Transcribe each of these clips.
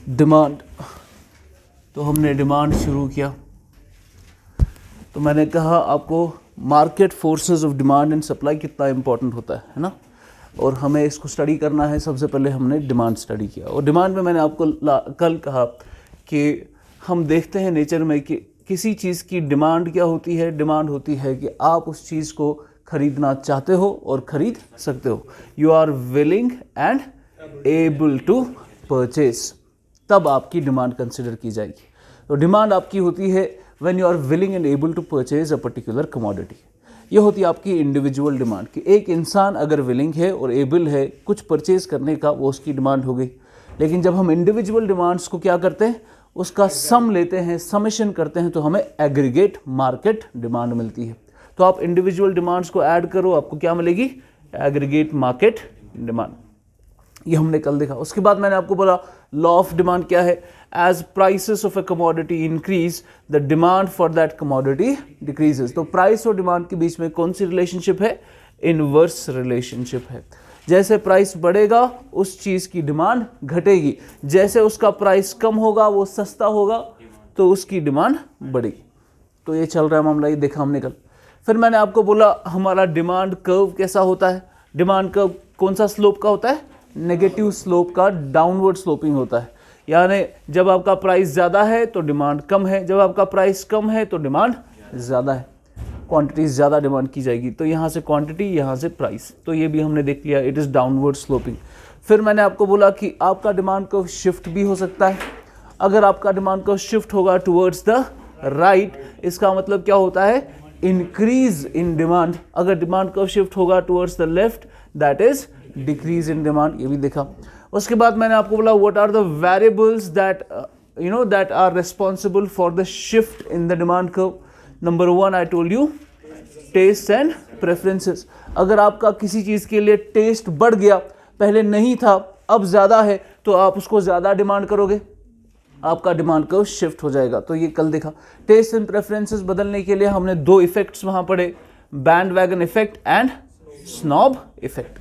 Demand. तो हमने demand शुरू किया, तो मैंने कहा आपको market forces of demand and supply कितना इंपॉर्टेंट होता है ना, और हमें इसको स्टडी करना है। सबसे पहले हमने डिमांड स्टडी किया, और डिमांड में मैंने आपको कल कहा कि हम देखते हैं नेचर में कि किसी चीज़ की डिमांड क्या होती है। डिमांड होती है कि आप उस चीज़ को खरीदना चाहते हो और खरीद सकते हो। You are willing and able to purchase, तब आपकी डिमांड कंसिडर की जाएगी। तो डिमांड आपकी होती है when you are willing and able to purchase a particular commodity. ये होती है आपकी इंडिविजुअल डिमांड कि एक इंसान अगर विलिंग है और एबल है कुछ परचेज करने का, वो उसकी डिमांड हो गई। लेकिन जब हम इंडिविजुअल डिमांड्स को क्या करते हैं, उसका सम लेते हैं, समेशन करते हैं, तो हमें एग्रीगेट मार्केट डिमांड मिलती है। तो आप इंडिविजुअल डिमांड्स को ऐड करो, आपको क्या मिलेगी, एग्रीगेट मार्केट डिमांड। ये हमने कल देखा। उसके बाद मैंने आपको बोला लॉ ऑफ डिमांड क्या है, as prices of a commodity increase the demand for that commodity decreases. तो प्राइस और डिमांड के बीच में कौन सी रिलेशनशिप है, इनवर्स रिलेशनशिप है। जैसे प्राइस बढ़ेगा उस चीज की डिमांड घटेगी, जैसे उसका प्राइस कम होगा वो सस्ता होगा तो उसकी डिमांड बढ़ेगी। तो ये चल रहा है मामला, ये देखा हमने कल। फिर मैंने आपको बोला हमारा डिमांड कर्व कैसा होता है। डिमांड कर्व कौन सा स्लोप का होता है, नेगेटिव स्लोप का, डाउनवर्ड स्लोपिंग होता है। यानी जब आपका प्राइस ज़्यादा है तो डिमांड कम है, जब आपका प्राइस कम है तो डिमांड ज़्यादा है, क्वांटिटी ज़्यादा डिमांड की जाएगी। तो यहाँ से क्वांटिटी, यहाँ से प्राइस, तो ये भी हमने देख लिया, इट इज़ डाउनवर्ड स्लोपिंग। फिर मैंने आपको बोला कि आपका डिमांड कर्व शिफ्ट भी हो सकता है। अगर आपका डिमांड कर्व शिफ्ट होगा टुवर्ड्स द राइट, इसका मतलब क्या होता है, इंक्रीज इन डिमांड। अगर डिमांड कर्व शिफ्ट होगा towards the left, that is decrease in demand, ये भी देखा। उसके बाद मैंने आपको बोला what are the variables that that are responsible for the shift in the demand curve. Number 1 I told you, taste and preferences. अगर आपका किसी चीज़ के लिए टेस्ट बढ़ गया, पहले नहीं था अब ज़्यादा है, तो आप उसको ज़्यादा डिमांड करोगे, आपका डिमांड कर्व शिफ्ट हो जाएगा। तो ये कल देखा। टेस्ट एंड प्रेफरेंसेस बदलने के लिए हमने 2 इफेक्ट्स वहाँ पढ़े, band wagon effect and snob effect.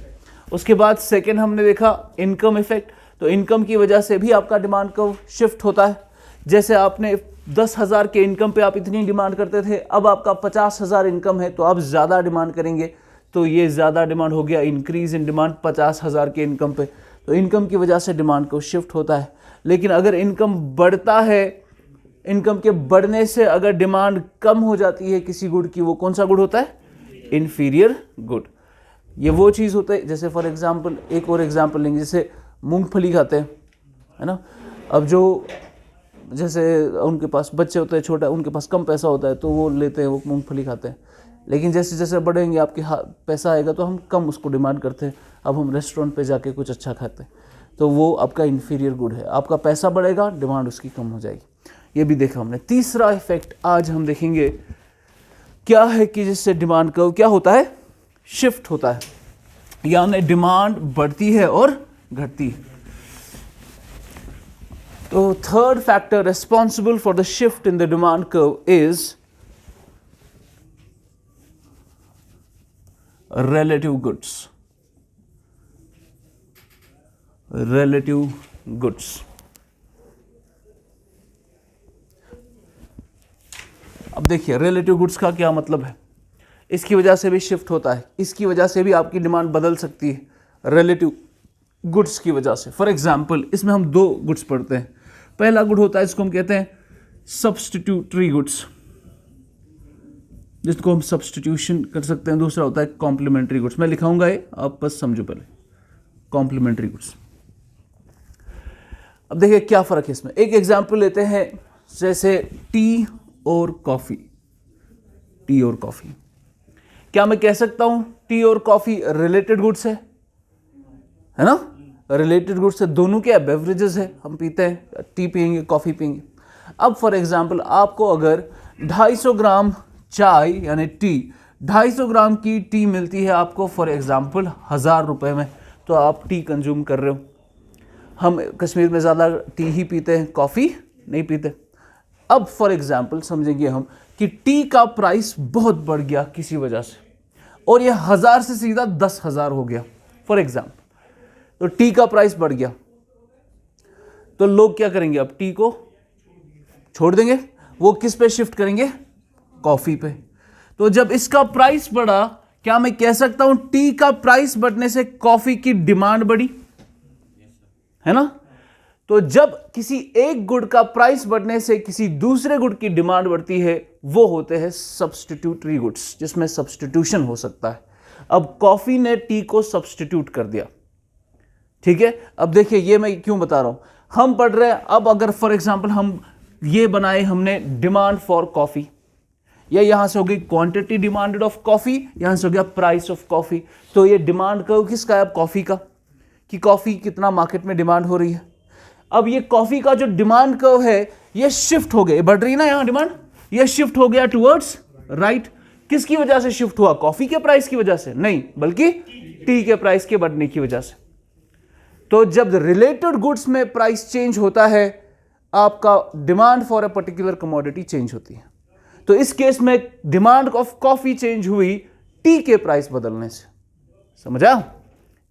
उसके बाद सेकेंड हमने देखा इनकम इफेक्ट। तो इनकम की वजह से भी आपका डिमांड कर्व शिफ्ट होता है। जैसे आपने 10,000 के इनकम पे आप इतनी डिमांड करते थे, अब आपका 50,000 इनकम है तो आप ज़्यादा डिमांड करेंगे, तो ये ज़्यादा डिमांड हो गया, इंक्रीज इन डिमांड 50,000 के इनकम पे। तो इनकम की वजह से डिमांड को शिफ्ट होता है। लेकिन अगर इनकम बढ़ता है, इनकम के बढ़ने से अगर डिमांड कम हो जाती है किसी गुड की, वो कौन सा गुड होता है, इन्फीरियर गुड। ये वो चीज़ होता है, जैसे फॉर एग्जांपल एक और एग्जांपल लेंगे, जैसे मूंगफली खाते हैं, है ना। अब जो जैसे उनके पास बच्चे होते हैं छोटा, उनके पास कम पैसा होता है तो वो लेते हैं, वो मूंगफली खाते हैं। लेकिन जैसे जैसे बढ़ेंगे आपके पैसा आएगा तो हम कम उसको डिमांड करते हैं, अब हम रेस्टोरेंट पे जाके कुछ अच्छा खाते हैं, तो वो आपका इन्फीरियर गुड है। आपका पैसा बढ़ेगा, डिमांड उसकी कम हो जाएगी। ये भी देखा हमने। तीसरा इफेक्ट आज हम देखेंगे क्या है कि जिससे डिमांड कर्व क्या होता है, शिफ्ट होता है, यानी डिमांड बढ़ती है और घटती है। तो third factor responsible for the shift in the demand curve is relative goods. Relative goods. अब देखिए relative goods का क्या मतलब है। इसकी वजह से भी शिफ्ट होता है, इसकी वजह से भी आपकी डिमांड बदल सकती है relative goods की वजह से। फॉर एग्जाम्पल इसमें हम 2 गुड्स पढ़ते हैं। पहला गुड होता है, इसको हम कहते हैं सब्सटीट्यूटरी गुड्स, जिसको हम सब्सटीट्यूशन कर सकते हैं। दूसरा होता है कॉम्प्लीमेंट्री गुड्स। मैं लिखाऊंगा ये, आप बस समझो पहले। Complementary goods. अब देखिए क्या फ़र्क है इसमें। एक एग्जांपल लेते हैं, जैसे टी और कॉफ़ी। टी और कॉफ़ी, क्या मैं कह सकता हूं टी और कॉफ़ी रिलेटेड गुड्स है ना। रिलेटेड गुड्स है, दोनों क्या बेवरेजेस है, हम पीते हैं, टी पियेंगे कॉफ़ी पियेंगे। अब फॉर एग्जांपल आपको अगर 250 ग्राम चाय यानी टी, 250 ग्राम की टी मिलती है आपको फॉर एग्जांपल 1000 रुपये में, तो आप टी कंज्यूम कर रहे हो। हम कश्मीर में ज़्यादा टी ही पीते हैं, कॉफ़ी नहीं पीते। अब फॉर एग्जांपल समझेंगे हम कि टी का प्राइस बहुत बढ़ गया किसी वजह से, और ये 1000 से सीधा 10,000 हो गया फॉर एग्जांपल। तो टी का प्राइस बढ़ गया, तो लोग क्या करेंगे, अब टी को छोड़ देंगे, वो किस पे शिफ्ट करेंगे, कॉफी पे। तो जब इसका प्राइस बढ़ा, क्या मैं कह सकता हूं टी का प्राइस बढ़ने से कॉफी की डिमांड बढ़ी, है ना। तो जब किसी एक गुड का प्राइस बढ़ने से किसी दूसरे गुड की डिमांड बढ़ती है, वो होते हैं सब्स्टिट्यूटरी गुड्स, जिसमें सब्स्टिट्यूशन हो सकता है। अब कॉफी ने टी को सब्स्टिट्यूट कर दिया, ठीक है। अब देखिए ये मैं क्यों बता रहा हूं, हम पढ़ रहे हैं, अब अगर फॉर एग्जांपल हम ये बनाए हमने डिमांड फॉर कॉफी, या यहां से हो गई क्वांटिटी डिमांडेड ऑफ कॉफी, यहां से हो गया प्राइस ऑफ कॉफी। तो ये डिमांड कर्व किसका है, अब कॉफी का, कि कॉफी कितना मार्केट में डिमांड हो रही है। अब ये कॉफी का जो डिमांड कर्व है ये शिफ्ट हो गया, बढ़ रही ना यहां डिमांड, ये शिफ्ट हो गया टुवर्ड्स राइट। किसकी वजह से शिफ्ट हुआ, कॉफी के प्राइस की वजह से नहीं, बल्कि टी के प्राइस के बढ़ने की वजह से। तो जब रिलेटेड गुड्स में प्राइस चेंज होता है, आपका demand for a particular commodity change होती है। तो इस केस में डिमांड ऑफ कॉफी चेंज हुई टी के प्राइस बदलने से, समझा।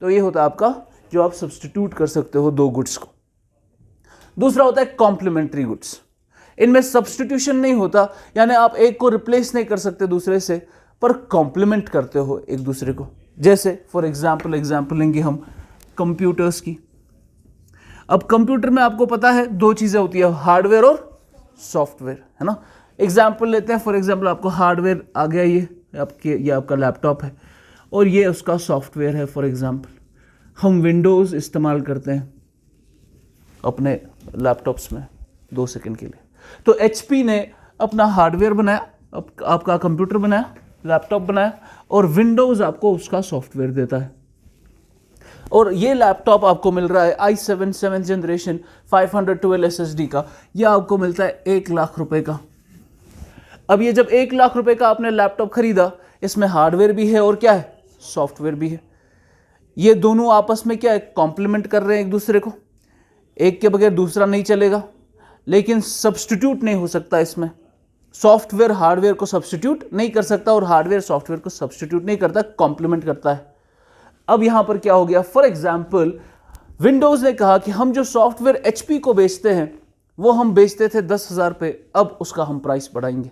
तो ये होता है आपका जो आप सब्स्टिट्यूट कर सकते हो दो गुड्स को। दूसरा होता है कॉम्प्लीमेंट्री गुड्स, इनमें सब्स्टिट्यूशन नहीं होता, यानी आप एक को रिप्लेस नहीं कर सकते दूसरे से, पर कॉम्प्लीमेंट करते हो एक दूसरे को। जैसे फॉर एग्जाम्पल लेंगे हम कंप्यूटर्स की। अब कंप्यूटर में आपको पता है दो चीजें होती है, हार्डवेयर और सॉफ्टवेयर, है ना। एग्जाम्पल लेते हैं, फॉर एग्जाम्पल आपको हार्डवेयर आ गया, ये आपका लैपटॉप है और ये उसका सॉफ्टवेयर है। फॉर एग्जाम्पल हम विंडोज़ इस्तेमाल करते हैं अपने लैपटॉप्स में 2 सेकंड के लिए। तो HP ने अपना हार्डवेयर बनाया, आपका कंप्यूटर बनाया, लैपटॉप बनाया, और विंडोज़ आपको उसका सॉफ्टवेयर देता है। और ये लैपटॉप आपको मिल रहा है i7 7th जनरेशन 512 SSD का, ये आपको मिलता है 1 लाख रुपए का। अब ये जब 1 लाख रुपए का आपने लैपटॉप खरीदा, इसमें हार्डवेयर भी है और क्या है, सॉफ्टवेयर भी है। ये दोनों आपस में क्या है, कॉम्प्लीमेंट कर रहे हैं एक दूसरे को, एक के बगैर दूसरा नहीं चलेगा। लेकिन सब्स्टिट्यूट नहीं हो सकता इसमें, सॉफ्टवेयर हार्डवेयर को सब्स्टिट्यूट नहीं कर सकता और हार्डवेयर सॉफ्टवेयर को सब्स्टिट्यूट नहीं करता, कॉम्प्लीमेंट करता है। अब यहां पर क्या हो गया, फॉर एग्जाम्पल विंडोज ने कहा कि हम जो सॉफ्टवेयर HP को बेचते हैं वो हम बेचते थे 10,000 पे, अब उसका हम प्राइस बढ़ाएंगे।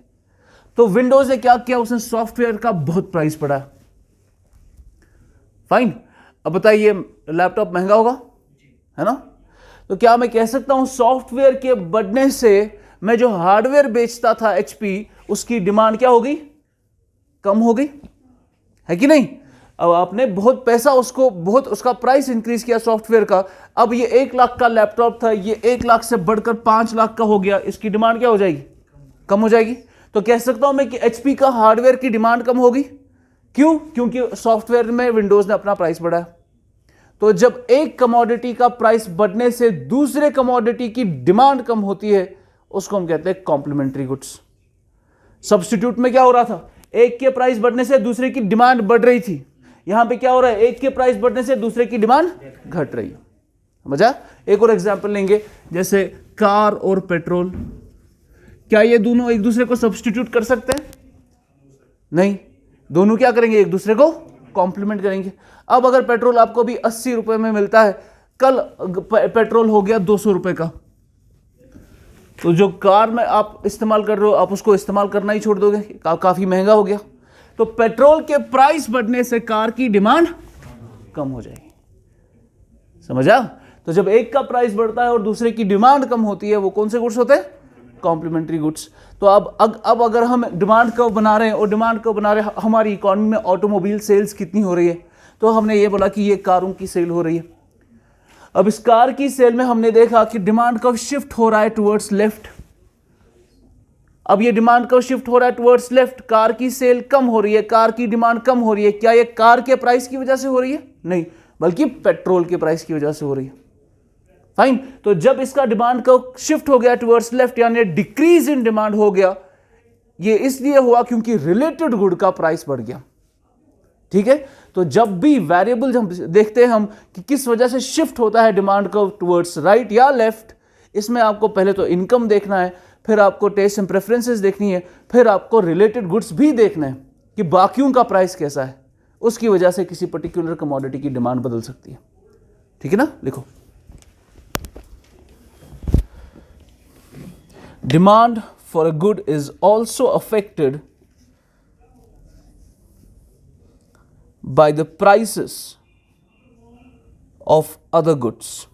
तो विंडोज ने क्या किया, उसने सॉफ्टवेयर का बहुत प्राइस बढ़ाया। फाइन, अब बताइए लैपटॉप महंगा होगा, है ना। तो क्या मैं कह सकता हूं सॉफ्टवेयर के बढ़ने से मैं जो हार्डवेयर बेचता था HP, उसकी डिमांड क्या हो गई, कम हो गई, है कि नहीं। अब आपने बहुत पैसा बहुत उसका प्राइस इंक्रीज किया सॉफ्टवेयर का। अब ये 1 लाख का लैपटॉप था, ये 1 लाख से बढ़कर 5 लाख का हो गया, इसकी डिमांड क्या हो जाएगी, कम हो जाएगी। तो कह सकता हूं मैं कि HP का हार्डवेयर की डिमांड कम होगी, क्यों, क्योंकि सॉफ्टवेयर में विंडोज ने अपना प्राइस बढ़ाया। तो जब एक कमोडिटी का प्राइस बढ़ने से दूसरे कमोडिटी की डिमांड कम होती है, उसको हम कहते हैं कॉम्प्लीमेंट्री गुड्स। सब्स्टिट्यूट में क्या हो रहा था, एक के प्राइस बढ़ने से दूसरे की डिमांड बढ़ रही थी, यहां पे क्या हो रहा है, एक के प्राइस बढ़ने से दूसरे की डिमांड घट रही है। समझा। एक और एग्जांपल लेंगे, जैसे कार और पेट्रोल, क्या ये दोनों एक दूसरे को सब्स्टिट्यूट कर सकते हैं, नहीं, दोनों क्या करेंगे, एक दूसरे को कॉम्प्लीमेंट करेंगे। अब अगर पेट्रोल आपको भी 80 रुपए में मिलता है, कल पेट्रोल हो गया 200 रुपए का, तो जो कार में आप इस्तेमाल कर रहे हो आप उसको इस्तेमाल करना ही छोड़ दोगे, काफी महंगा हो गया। तो पेट्रोल के प्राइस बढ़ने से कार की डिमांड कम हो जाएगी, समझा। तो जब एक का प्राइस बढ़ता है और दूसरे की डिमांड कम होती है, वो कौन से गुड्स होते हैं, कॉम्प्लीमेंट्री गुड्स। तो अब अगर हम डिमांड कर्व बना रहे हैं और डिमांड कर्व बना रहे हैं, हमारी इकोनॉमी में ऑटोमोबाइल सेल्स कितनी हो रही है, तो हमने ये बोला कि ये कारों की सेल हो रही है। अब इस कार की सेल में हमने देखा कि डिमांड कर्व शिफ्ट हो रहा है टुवर्ड्स लेफ्ट। अब ये डिमांड कर्व शिफ्ट हो रहा है टुवर्ड्स लेफ्ट, कार की सेल कम हो रही है, कार की डिमांड कम हो रही है। क्या ये कार के प्राइस की वजह से हो रही है, नहीं, बल्कि पेट्रोल के प्राइस की वजह से हो रही है। फाइन, तो जब इसका डिमांड कर्व शिफ्ट हो गया टुवर्ड्स लेफ्ट, यानी डिक्रीज इन डिमांड हो गया, ये इसलिए हुआ क्योंकि रिलेटेड गुड का प्राइस बढ़ गया, ठीक है। तो जब भी वेरिएबल हम देखते हैं हम कि किस वजह से शिफ्ट होता है डिमांड कर्व टुवर्ड्स राइट या लेफ्ट, इसमें आपको पहले तो इनकम देखना है, फिर आपको टेस्ट एंड प्रेफरेंसेस देखनी है, फिर आपको रिलेटेड गुड्स भी देखना है कि बाकियों का प्राइस कैसा है, उसकी वजह से किसी पर्टिकुलर कमोडिटी की डिमांड बदल सकती है, ठीक है ना। लिखो, demand for a good is also affected by the prices of other goods.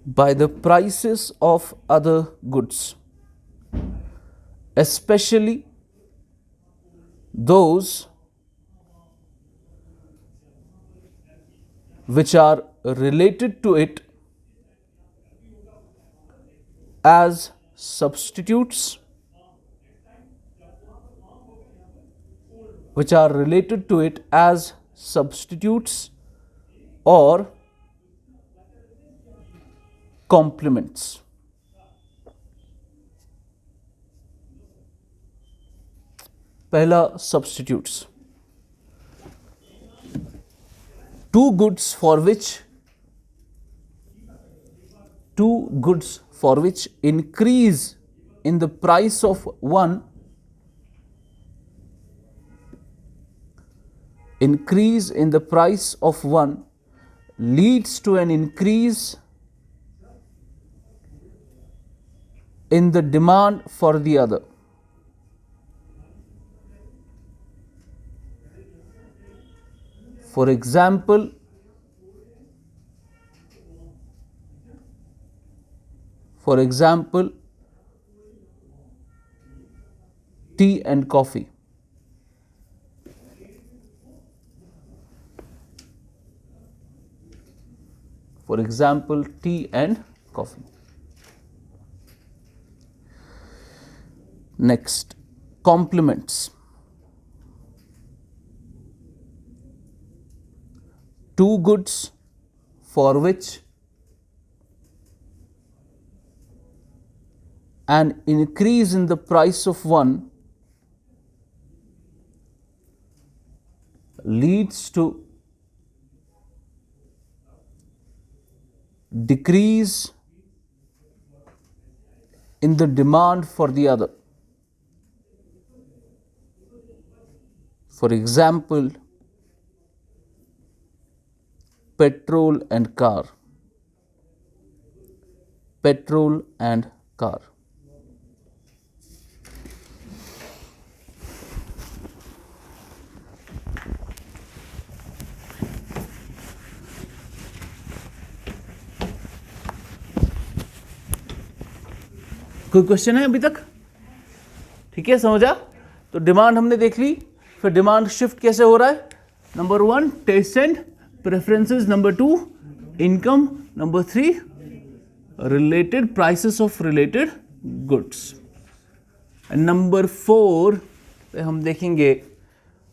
By the prices of other goods, especially those which are related to it as substitutes, or complements. पहला substitutes. Two goods for which increase in the price of one leads to an increase in the demand for the other. For example, tea and coffee. For example, tea and coffee. Next, complements. Two goods for which an increase in the price of one leads to decrease in the demand for the other. For example, petrol and car. Petrol and car. कोई question है अभी तक? ठीक है, समझा? तो demand हमने देख ली, फिर डिमांड शिफ्ट कैसे हो रहा है? Number 1 taste and preferences, number 2 income, number 3 related prices of related goods, and number 4 पे हम देखेंगे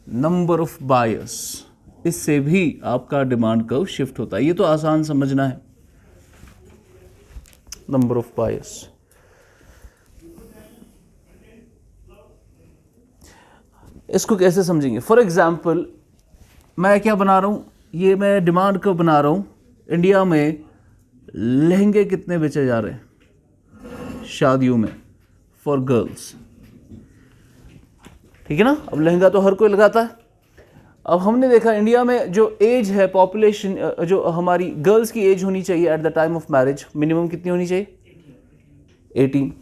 नंबर ऑफ बायर्स. इससे भी आपका डिमांड कर्व शिफ्ट होता है. ये तो आसान समझना है. Number of buyers. इसको कैसे समझेंगे? फॉर एग्जाम्पल, मैं क्या बना रहा हूँ, ये मैं डिमांड कर्व बना रहा हूँ. इंडिया में लहंगे कितने बेचे जा रहे हैं शादियों में फॉर गर्ल्स? ठीक है ना. अब लहंगा तो हर कोई लगाता है. अब हमने देखा इंडिया में जो एज है, पॉपुलेशन, जो हमारी गर्ल्स की एज होनी चाहिए at the time of marriage, minimum कितनी होनी चाहिए? 18.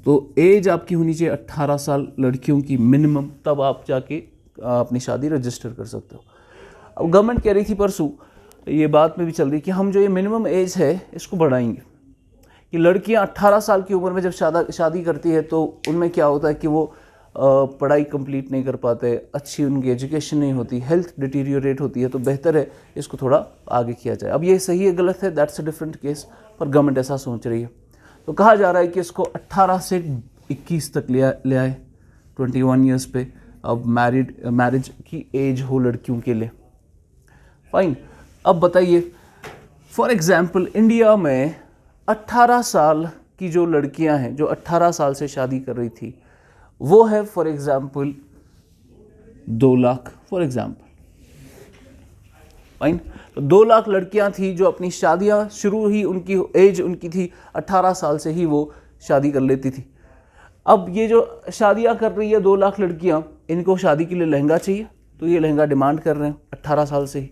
तो एज आपकी होनी चाहिए 18 साल लड़कियों की मिनिमम, तब आप जाके अपनी शादी रजिस्टर कर सकते हो. अब गवर्नमेंट कह रही थी परसों, ये बात में भी चल रही कि हम जो ये मिनिमम एज है इसको बढ़ाएंगे, कि लड़कियां 18 साल की उम्र में जब शादी करती है तो उनमें क्या होता है कि वो पढ़ाई कंप्लीट नहीं कर पाते, अच्छी उनकी एजुकेशन नहीं होती, हेल्थ डिटीरियोरेट होती है. तो बेहतर है इसको थोड़ा आगे किया जाए. अब ये सही है गलत है, दैट्स अ डिफरेंट केस, पर गवर्नमेंट ऐसा सोच रही है. तो कहा जा रहा है कि इसको 18 से 21 तक ले आए, 21 ईयर्स पे अब मैरिज की एज हो लड़कियों के लिए. फाइन. अब बताइए, फॉर एग्जाम्पल इंडिया में 18 साल की जो लड़कियां हैं, जो 18 साल से शादी कर रही थी, वो है for example 2 lakh for example. Fine. तो 2 लाख लड़कियां थी जो अपनी शादियां शुरू ही, उनकी एज उनकी थी 18 साल से ही वो शादी कर लेती थी. अब ये जो शादियां कर रही है 2 लाख लड़कियां, इनको शादी के लिए लहंगा चाहिए, तो ये लहंगा डिमांड कर रहे हैं 18 साल से ही.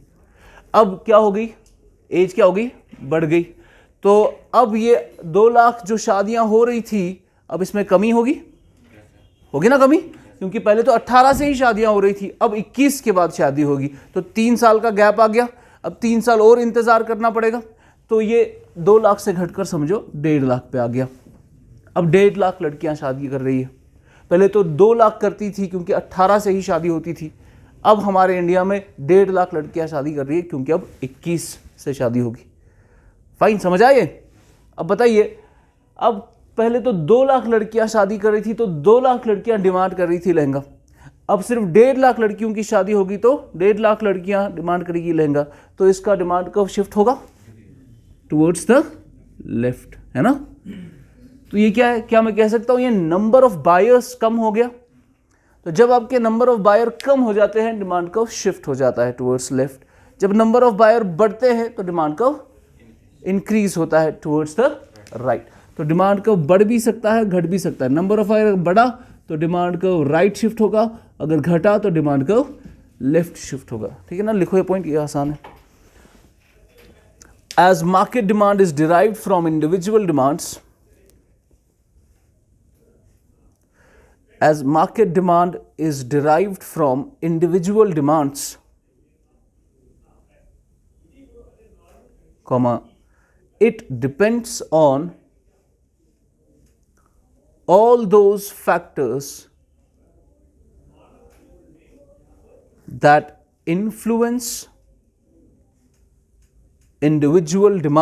अब क्या हो गई, एज क्या हो गई, बढ़ गई. तो अब ये 2 लाख जो शादियां हो रही थी, अब इसमें कमी होगी ना कमी, क्योंकि पहले तो 18 से ही शादियां हो रही थी, अब 21 के बाद शादी होगी, तो 3 साल का गैप आ गया, अब 3 साल और इंतजार करना पड़ेगा। तो ये 2 लाख से घटकर समझो 1.5 लाख पे आ गया। अब 1.5 लाख लड़कियां शादी कर रही है, पहले तो 2 लाख करती थी क्योंकि 18 से ही शादी होती थी, अब हमारे इंडिया में 1.5 लाख लड़कियां शादी कर रही है क्योंकि अब 21 से शादी होगी। फाइन, समझ आए? अब बताइए, अब पहले तो 2 लाख लड़कियां शादी कर रही थी, तो 2 लाख लड़कियां डिमांड कर रही थी लहंगा, अब सिर्फ 1.5 लाख लड़कियों की शादी होगी तो 1.5 लाख लड़कियां डिमांड करेगी लहंगा, तो इसका डिमांड कब शिफ्ट होगा? टुवर्ड्स द लेफ्ट, है ना? तो ये क्या है, क्या मैं कह सकता हूं ये नंबर ऑफ बायर्स कम हो गया? तो जब आपके नंबर ऑफ बायर कम हो जाते हैं, डिमांड कर्व शिफ्ट हो जाता है टुवर्ड्स लेफ्ट। जब नंबर ऑफ बायर बढ़ते हैं तो डिमांड कर्व इंक्रीज होता है टुवर्ड्स द राइट। तो डिमांड कर्व बढ़ भी सकता है, घट भी सकता है। नंबर ऑफ बायर बढ़ा तो डिमांड कर्व राइट शिफ्ट होगा, अगर घटा तो डिमांड कर्व लेफ्ट शिफ्ट होगा। ठीक है ना? लिखो ये पॉइंट, ये आसान है। As market demand is derived from individual demands, as market demand is derived from individual demands, comma, it depends on all those factors that influence individual demand